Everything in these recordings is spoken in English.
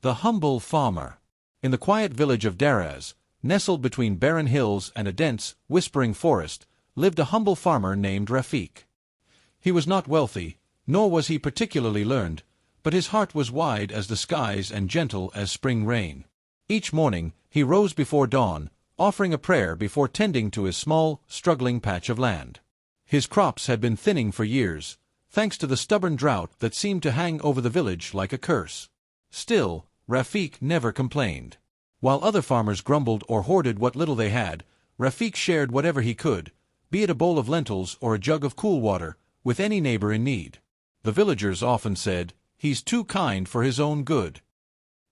The humble farmer. In the quiet village of Daraaz, nestled between barren hills and a dense, whispering forest, lived a humble farmer named Rafiq. He was not wealthy, nor was he particularly learned, but his heart was wide as the skies and gentle as spring rain. Each morning, he rose before dawn, offering a prayer before tending to his small, struggling patch of land. His crops had been thinning for years, thanks to the stubborn drought that seemed to hang over the village like a curse. Still, Rafiq never complained. While other farmers grumbled or hoarded what little they had, Rafiq shared whatever he could, be it a bowl of lentils or a jug of cool water, with any neighbor in need. The villagers often said, "He's too kind for his own good."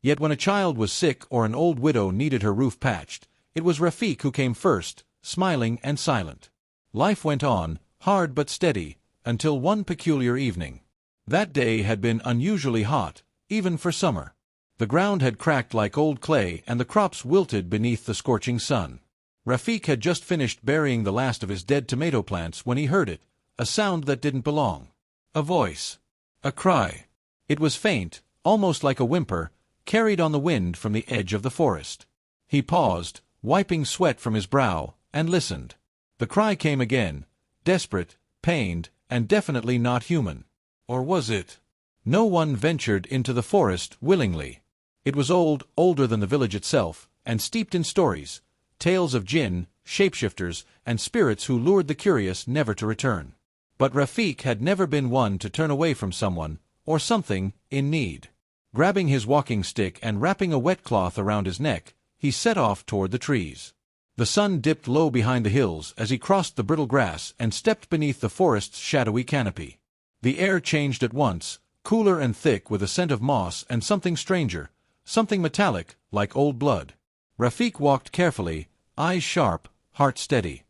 Yet when a child was sick or an old widow needed her roof patched, it was Rafiq who came first, smiling and silent. Life went on, hard but steady, until one peculiar evening. That day had been unusually hot, even for summer. The ground had cracked like old clay and the crops wilted beneath the scorching sun. Rafiq had just finished burying the last of his dead tomato plants when he heard it, a sound that didn't belong. A voice. A cry. It was faint, almost like a whimper, carried on the wind from the edge of the forest. He paused, wiping sweat from his brow, and listened. The cry came again, desperate, pained, and definitely not human. Or was it? No one ventured into the forest willingly. It was old, older than the village itself, and steeped in stories, tales of Jinn, shapeshifters, and spirits who lured the curious never to return. But Rafiq had never been one to turn away from someone, or something, in need. Grabbing his walking stick and wrapping a wet cloth around his neck, he set off toward the trees. The sun dipped low behind the hills as he crossed the brittle grass and stepped beneath the forest's shadowy canopy. The air changed at once, cooler and thick with a scent of moss and something stranger, something metallic, like old blood. Rafiq walked carefully, eyes sharp, heart steady.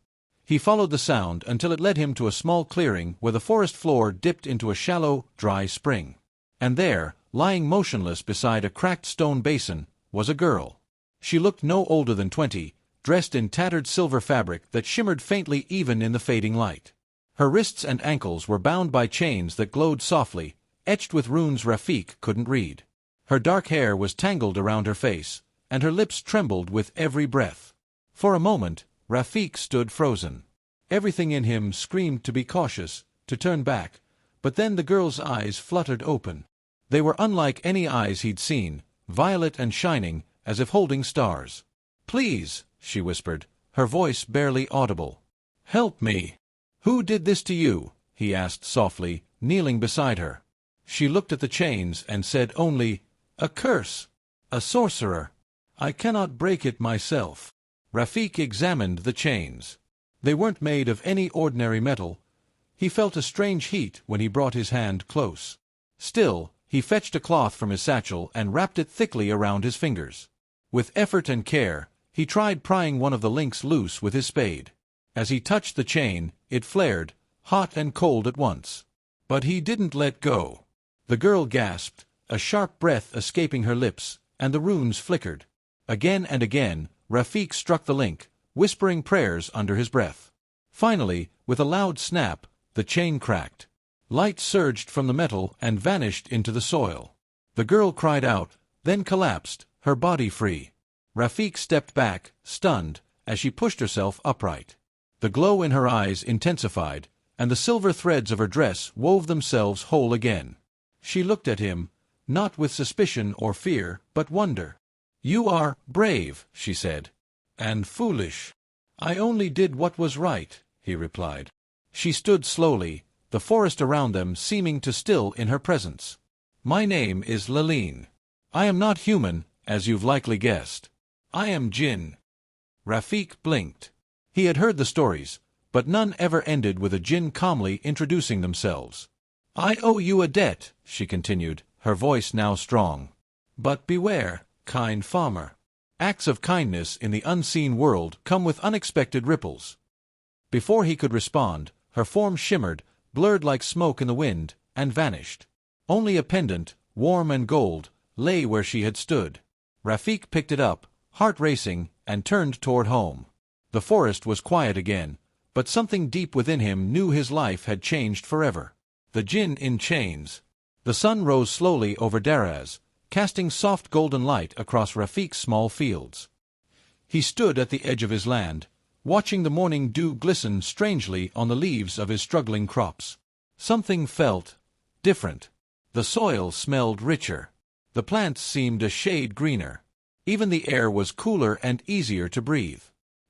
He followed the sound until it led him to a small clearing where the forest floor dipped into a shallow, dry spring. And there, lying motionless beside a cracked stone basin, was a girl. She looked no older than 20, dressed in tattered silver fabric that shimmered faintly even in the fading light. Her wrists and ankles were bound by chains that glowed softly, etched with runes Rafiq couldn't read. Her dark hair was tangled around her face, and her lips trembled with every breath. For a moment, Rafiq stood frozen. Everything in him screamed to be cautious, to turn back, but then the girl's eyes fluttered open. They were unlike any eyes he'd seen, violet and shining, as if holding stars. "Please," she whispered, her voice barely audible. "Help me." "Who did this to you?" he asked softly, kneeling beside her. She looked at the chains and said only, "A curse. A sorcerer. I cannot break it myself." Rafiq examined the chains. They weren't made of any ordinary metal. He felt a strange heat when he brought his hand close. Still, he fetched a cloth from his satchel and wrapped it thickly around his fingers. With effort and care, he tried prying one of the links loose with his spade. As he touched the chain, it flared, hot and cold at once. But he didn't let go. The girl gasped, a sharp breath escaping her lips, and the runes flickered. Again and again, Rafiq struck the link, whispering prayers under his breath. Finally, with a loud snap, the chain cracked. Light surged from the metal and vanished into the soil. The girl cried out, then collapsed, her body free. Rafiq stepped back, stunned, as she pushed herself upright. The glow in her eyes intensified, and the silver threads of her dress wove themselves whole again. She looked at him, not with suspicion or fear, but wonder. "You are brave," she said. "And foolish." "I only did what was right," he replied. She stood slowly, the forest around them seeming to still in her presence. "My name is Laleen. I am not human, as you've likely guessed. I am Jinn." Rafiq blinked. He had heard the stories, but none ever ended with a Jinn calmly introducing themselves. "I owe you a debt," she continued, her voice now strong. "But beware, kind farmer. Acts of kindness in the unseen world come with unexpected ripples." Before he could respond, her form shimmered, blurred like smoke in the wind, and vanished. Only a pendant, warm and gold, lay where she had stood. Rafiq picked it up, heart racing, and turned toward home. The forest was quiet again, but something deep within him knew his life had changed forever. The Jinn in chains. The sun rose slowly over Daraaz, casting soft golden light across Rafiq's small fields. He stood at the edge of his land, watching the morning dew glisten strangely on the leaves of his struggling crops. Something felt different. The soil smelled richer. The plants seemed a shade greener. Even the air was cooler and easier to breathe.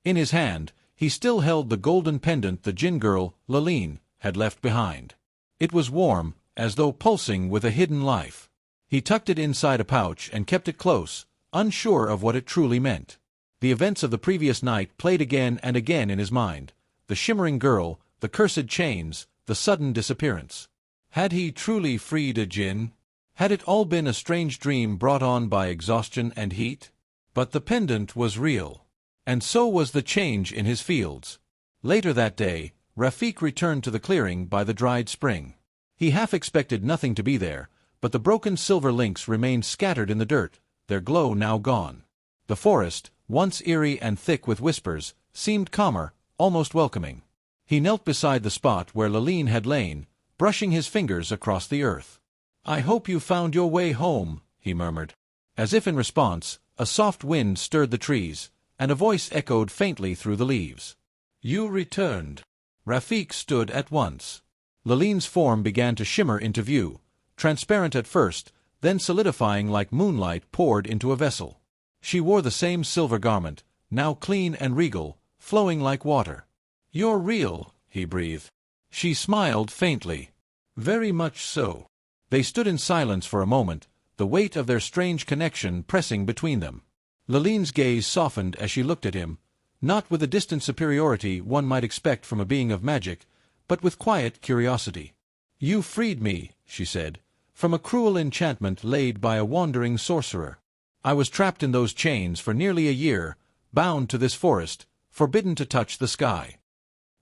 In his hand, he still held the golden pendant the Jinn girl, Laleen, had left behind. It was warm, as though pulsing with a hidden life. He tucked it inside a pouch and kept it close, unsure of what it truly meant. The events of the previous night played again and again in his mind. The shimmering girl, the cursed chains, the sudden disappearance. Had he truly freed a Jinn? Had it all been a strange dream brought on by exhaustion and heat? But the pendant was real. And so was the change in his fields. Later that day, Rafiq returned to the clearing by the dried spring. He half expected nothing to be there, but the broken silver links remained scattered in the dirt, their glow now gone. The forest, once eerie and thick with whispers, seemed calmer, almost welcoming. He knelt beside the spot where Laleen had lain, brushing his fingers across the earth. "I hope you found your way home," he murmured. As if in response, a soft wind stirred the trees, and a voice echoed faintly through the leaves. "You returned." Rafiq stood at once. Laleen's form began to shimmer into view, transparent at first, then solidifying like moonlight poured into a vessel. She wore the same silver garment, now clean and regal, flowing like water. "You're real," he breathed. She smiled faintly. "Very much so." They stood in silence for a moment, the weight of their strange connection pressing between them. Laleen's gaze softened as she looked at him, not with the distant superiority one might expect from a being of magic, but with quiet curiosity. "You freed me," she said, "from a cruel enchantment laid by a wandering sorcerer. I was trapped in those chains for nearly a year, bound to this forest, forbidden to touch the sky."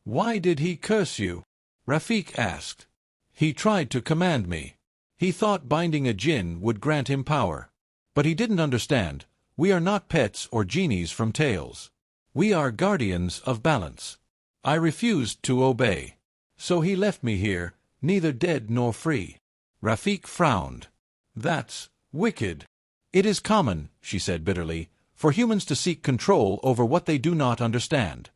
"Why did he curse you?" Rafiq asked. "He tried to command me. He thought binding a Jinn would grant him power. But he didn't understand. We are not pets or genies from tales. We are guardians of balance. I refused to obey. So he left me here, neither dead nor free." Rafiq frowned. "That's wicked." "It is common," she said bitterly, "for humans to seek control over what they do not understand."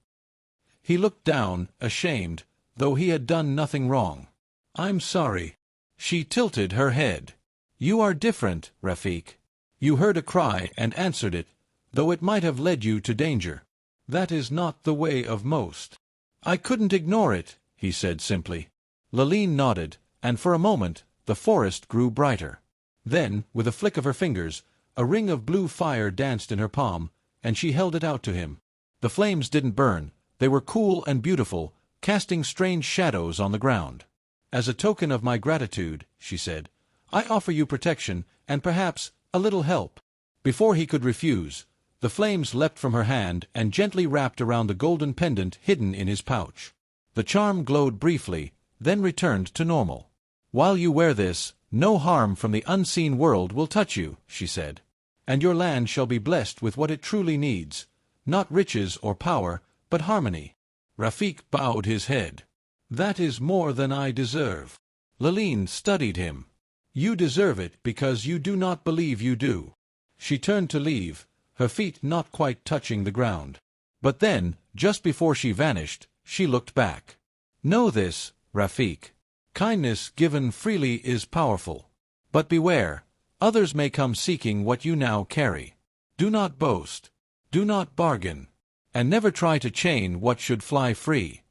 He looked down, ashamed, though he had done nothing wrong. "I'm sorry." She tilted her head. "You are different, Rafiq. You heard a cry and answered it, though it might have led you to danger. That is not the way of most." "I couldn't ignore it," he said simply. Laleen nodded, and for a moment, the forest grew brighter. Then, with a flick of her fingers, a ring of blue fire danced in her palm, and she held it out to him. The flames didn't burn, they were cool and beautiful, casting strange shadows on the ground. "As a token of my gratitude," she said, "I offer you protection, and perhaps a little help." Before he could refuse, the flames leapt from her hand and gently wrapped around the golden pendant hidden in his pouch. The charm glowed briefly, then returned to normal. "While you wear this, no harm from the unseen world will touch you," she said. "And your land shall be blessed with what it truly needs, not riches or power, but harmony." Rafiq bowed his head. "That is more than I deserve." Laleen studied him. "You deserve it because you do not believe you do." She turned to leave, her feet not quite touching the ground. But then, just before she vanished, she looked back. "Know this, Rafiq. Kindness given freely is powerful. But beware, others may come seeking what you now carry. Do not boast. Do not bargain. And never try to chain what should fly free."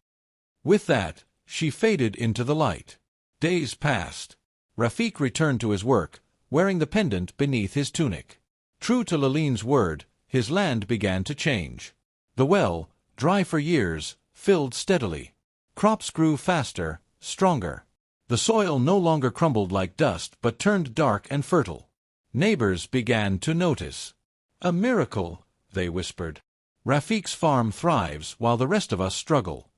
With that, she faded into the light. Days passed. Rafiq returned to his work, wearing the pendant beneath his tunic. True to Laleen's word, his land began to change. The well, dry for years, filled steadily. Crops grew faster, stronger. The soil no longer crumbled like dust but turned dark and fertile. Neighbors began to notice. "A miracle," they whispered. "Rafiq's farm thrives while the rest of us struggle."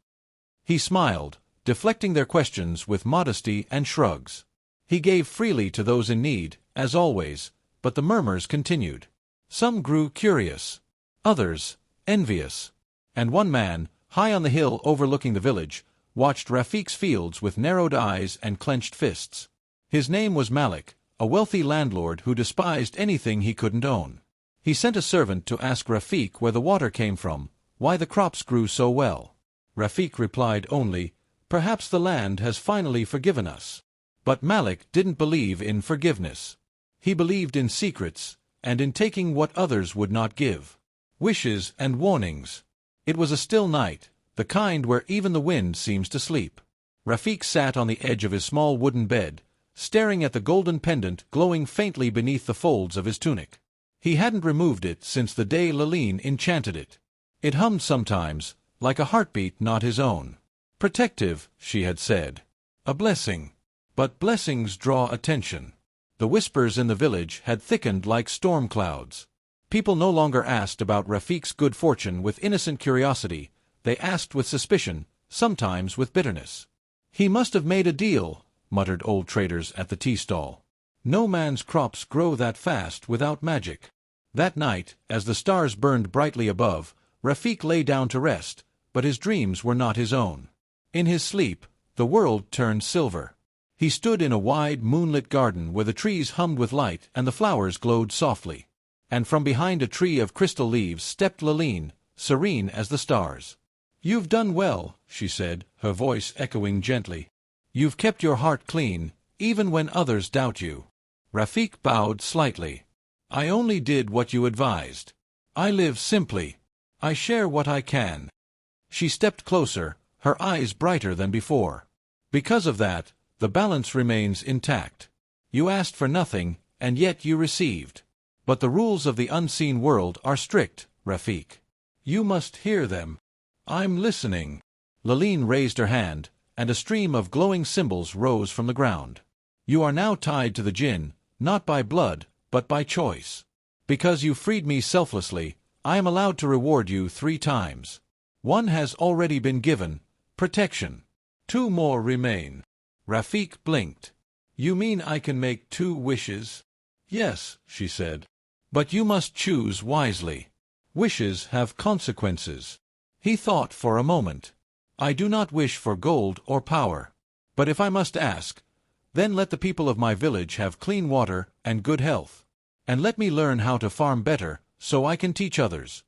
He smiled, deflecting their questions with modesty and shrugs. He gave freely to those in need, as always, but the murmurs continued. Some grew curious, others envious, and one man, high on the hill overlooking the village, watched Rafiq's fields with narrowed eyes and clenched fists. His name was Malik, a wealthy landlord who despised anything he couldn't own. He sent a servant to ask Rafiq where the water came from, why the crops grew so well. Rafiq replied only, "Perhaps the land has finally forgiven us." But Malik didn't believe in forgiveness. He believed in secrets, and in taking what others would not give. Wishes and warnings. It was a still night, the kind where even the wind seems to sleep. Rafiq sat on the edge of his small wooden bed, staring at the golden pendant glowing faintly beneath the folds of his tunic. He hadn't removed it since the day Laline enchanted it. It hummed sometimes, like a heartbeat not his own. Protective, she had said. A blessing. But blessings draw attention. The whispers in the village had thickened like storm clouds. People no longer asked about Rafiq's good fortune with innocent curiosity, they asked with suspicion, sometimes with bitterness. "He must have made a deal," muttered old traders at the tea stall. "No man's crops grow that fast without magic." That night, as the stars burned brightly above, Rafiq lay down to rest, but his dreams were not his own. In his sleep, the world turned silver. He stood in a wide, moonlit garden where the trees hummed with light and the flowers glowed softly. And from behind a tree of crystal leaves stepped Laline, serene as the stars. "You've done well," she said, her voice echoing gently. "You've kept your heart clean, even when others doubt you." Rafiq bowed slightly. "I only did what you advised. I live simply. I share what I can." She stepped closer, her eyes brighter than before. "Because of that, the balance remains intact. You asked for nothing, and yet you received. But the rules of the unseen world are strict, Rafiq. You must hear them." "I'm listening." Laline raised her hand, and a stream of glowing symbols rose from the ground. "You are now tied to the Jinn, not by blood, but by choice. Because you freed me selflessly, I am allowed to reward you 3 times. 1 has already been given, protection. 2 more remain." Rafiq blinked. "You mean I can make 2 wishes?" "Yes," she said. "But you must choose wisely. Wishes have consequences." He thought for a moment. "I do not wish for gold or power. But if I must ask, then let the people of my village have clean water and good health. And let me learn how to farm better, so I can teach others."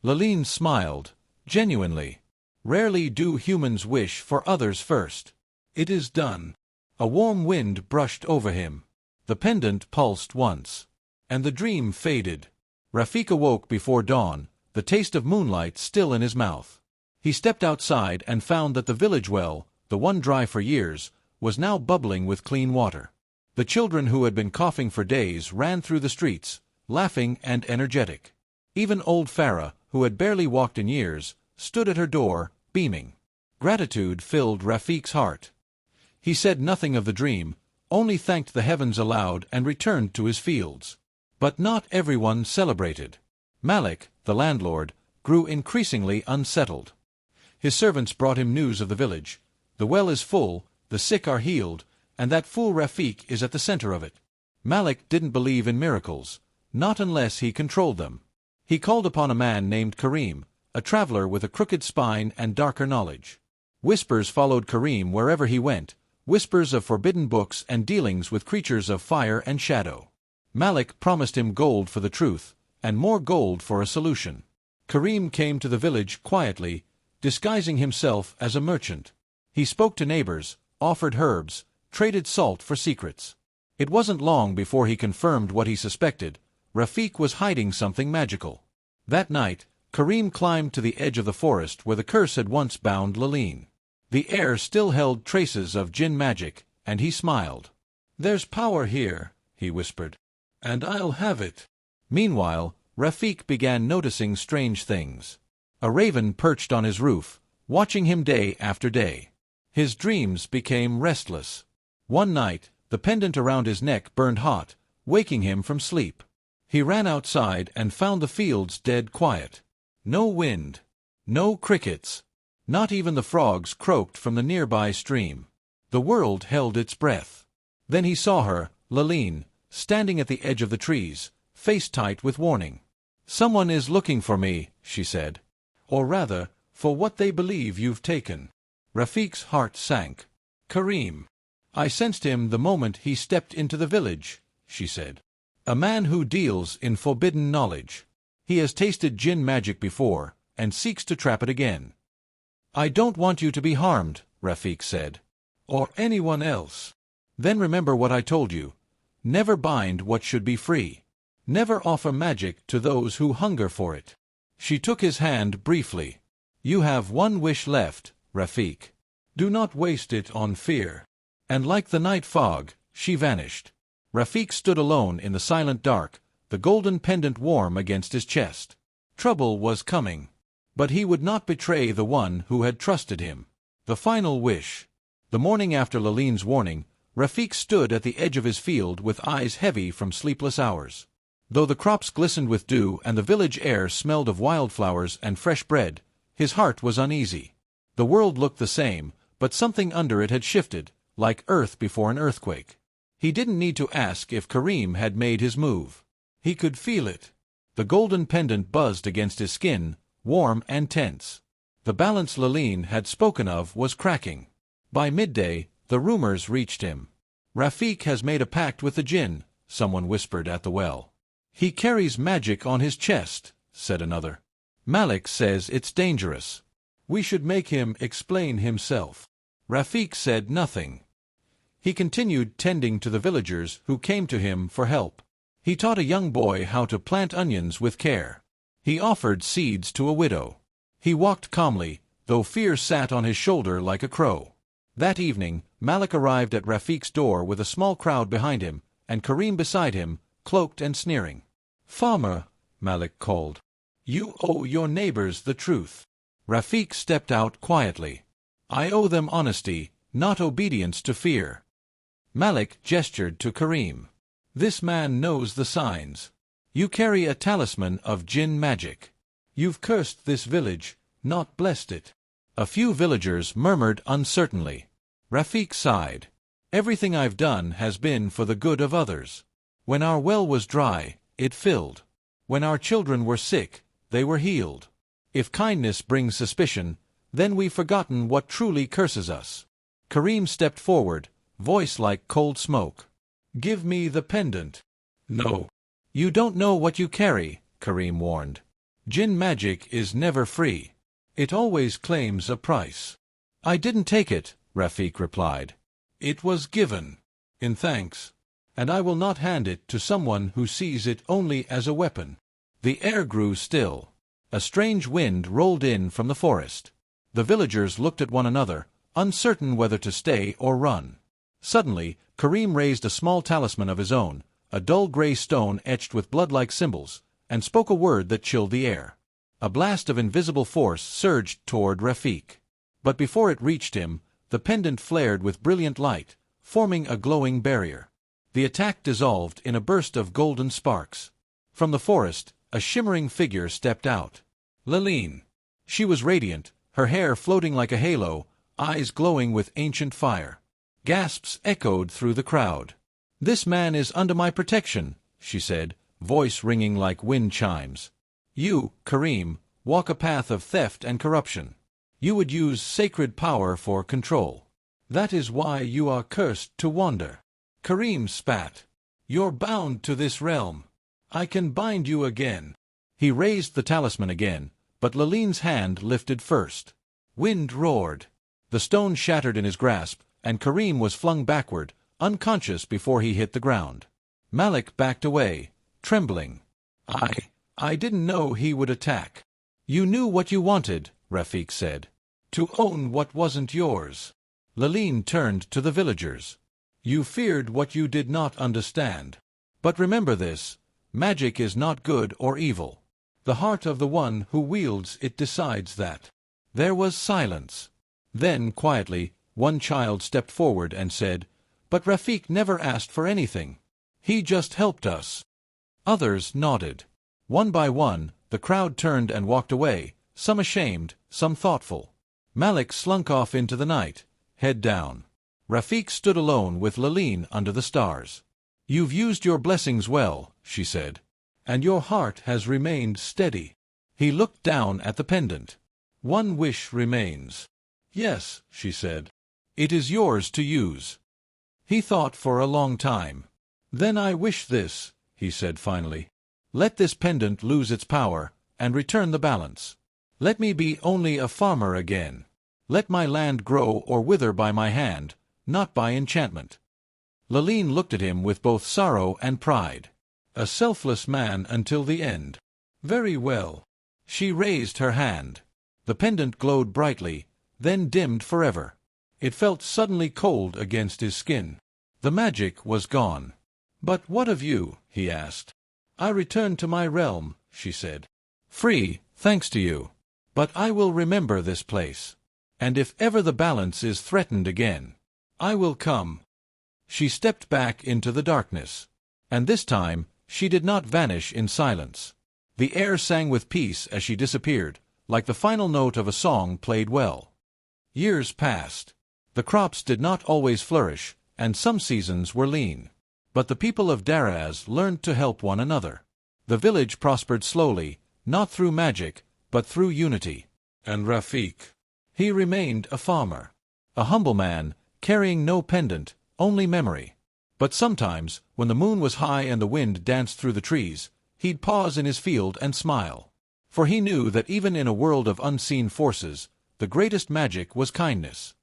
Laline smiled, genuinely. Rarely do humans wish for others first. "It is done." A warm wind brushed over him. The pendant pulsed once. And the dream faded. Rafiq awoke before dawn, the taste of moonlight still in his mouth. He stepped outside and found that the village well, the one dry for years, was now bubbling with clean water. The children who had been coughing for days ran through the streets, laughing and energetic. Even old Farah, who had barely walked in years, stood at her door, beaming. Gratitude filled Rafiq's heart. He said nothing of the dream, only thanked the heavens aloud and returned to his fields. But not everyone celebrated. Malik, the landlord, grew increasingly unsettled. His servants brought him news of the village. The well is full, the sick are healed, and that fool Rafiq is at the center of it. Malik didn't believe in miracles, not unless he controlled them. He called upon a man named Karim, a traveler with a crooked spine and darker knowledge. Whispers followed Karim wherever he went, whispers of forbidden books and dealings with creatures of fire and shadow. Malik promised him gold for the truth, and more gold for a solution. Karim came to the village quietly, disguising himself as a merchant. He spoke to neighbors, offered herbs, traded salt for secrets. It wasn't long before he confirmed what he suspected. Rafiq was hiding something magical. That night, Karim climbed to the edge of the forest where the curse had once bound Laline. The air still held traces of Jinn magic, and he smiled. "There's power here," he whispered. "And I'll have it." Meanwhile, Rafiq began noticing strange things. A raven perched on his roof, watching him day after day. His dreams became restless. One night, the pendant around his neck burned hot, waking him from sleep. He ran outside and found the fields dead quiet. No wind. No crickets. Not even the frogs croaked from the nearby stream. The world held its breath. Then he saw her, Laline, standing at the edge of the trees, face tight with warning. "Someone is looking for me," she said. "Or rather, for what they believe you've taken." Rafiq's heart sank. "Karim." I sensed him the moment he stepped into the village, she said. A man who deals in forbidden knowledge. He has tasted Jinn magic before, and seeks to trap it again. I don't want you to be harmed, Rafiq said. Or anyone else. Then remember what I told you. Never bind what should be free. Never offer magic to those who hunger for it. She took his hand briefly. You have one wish left, Rafiq. Do not waste it on fear. And like the night fog, she vanished. Rafiq stood alone in the silent dark, the golden pendant warm against his chest. Trouble was coming. But he would not betray the one who had trusted him. The final wish. The morning after Lalene's warning, Rafiq stood at the edge of his field with eyes heavy from sleepless hours. Though the crops glistened with dew and the village air smelled of wildflowers and fresh bread, his heart was uneasy. The world looked the same, but something under it had shifted, like earth before an earthquake. He didn't need to ask if Karim had made his move. He could feel it. The golden pendant buzzed against his skin, warm and tense. The balance Lalene had spoken of was cracking. By midday, the rumors reached him. Rafiq has made a pact with the Jinn, someone whispered at the well. He carries magic on his chest, said another. Malik says it's dangerous. We should make him explain himself. Rafiq said nothing. He continued tending to the villagers who came to him for help. He taught a young boy how to plant onions with care. He offered seeds to a widow. He walked calmly, though fear sat on his shoulder like a crow. That evening, Malik arrived at Rafiq's door with a small crowd behind him, and Karim beside him, cloaked and sneering. Farmer, Malik called. You owe your neighbors the truth. Rafiq stepped out quietly. I owe them honesty, not obedience to fear. Malik gestured to Karim. This man knows the signs. You carry a talisman of Jinn magic. You've cursed this village, not blessed it. A few villagers murmured uncertainly. Rafiq sighed. Everything I've done has been for the good of others. When our well was dry, it filled. When our children were sick, they were healed. If kindness brings suspicion, then we've forgotten what truly curses us. Karim stepped forward, voice like cold smoke. Give me the pendant. No. You don't know what you carry, Karim warned. Jinn magic is never free. It always claims a price. I didn't take it, Rafiq replied. It was given. In thanks. And I will not hand it to someone who sees it only as a weapon. The air grew still. A strange wind rolled in from the forest. The villagers looked at one another, uncertain whether to stay or run. Suddenly, Karim raised a small talisman of his own, a dull gray stone etched with blood-like symbols, and spoke a word that chilled the air. A blast of invisible force surged toward Rafiq. But before it reached him, the pendant flared with brilliant light, forming a glowing barrier. The attack dissolved in a burst of golden sparks. From the forest, a shimmering figure stepped out. Lalene. She was radiant, her hair floating like a halo, eyes glowing with ancient fire. Gasps echoed through the crowd. This man is under my protection, she said, voice ringing like wind chimes. You, Karim, walk a path of theft and corruption. You would use sacred power for control. That is why you are cursed to wander. Karim spat. You're bound to this realm. I can bind you again. He raised the talisman again, but Lalene's hand lifted first. Wind roared. The stone shattered in his grasp, and Karim was flung backward, unconscious before he hit the ground. Malik backed away, trembling. I didn't know he would attack. You knew what you wanted, Rafiq said. To own what wasn't yours. Lalene turned to the villagers. You feared what you did not understand. But remember this, magic is not good or evil. The heart of the one who wields it decides that. There was silence. Then, quietly, one child stepped forward and said, But Rafiq never asked for anything. He just helped us. Others nodded. One by one, the crowd turned and walked away, some ashamed, some thoughtful. Malik slunk off into the night, head down. Rafiq stood alone with Lalene under the stars. You've used your blessings well, she said. And your heart has remained steady. He looked down at the pendant. One wish remains. Yes, she said. It is yours to use. He thought for a long time. "Then I wish this," he said finally. "Let this pendant lose its power, and return the balance. Let me be only a farmer again. Let my land grow or wither by my hand, not by enchantment." Laline looked at him with both sorrow and pride. A selfless man until the end. Very well. She raised her hand. The pendant glowed brightly, then dimmed forever. It felt suddenly cold against his skin. The magic was gone. "But what of you?" he asked. "I return to my realm," she said. "Free, thanks to you. But I will remember this place. And if ever the balance is threatened again, I will come." She stepped back into the darkness. And this time, she did not vanish in silence. The air sang with peace as she disappeared, like the final note of a song played well. Years passed. The crops did not always flourish, and some seasons were lean. But the people of Daraaz learned to help one another. The village prospered slowly, not through magic, but through unity. And Rafiq. He remained a farmer. A humble man, carrying no pendant, only memory. But sometimes, when the moon was high and the wind danced through the trees, he'd pause in his field and smile. For he knew that even in a world of unseen forces, the greatest magic was kindness.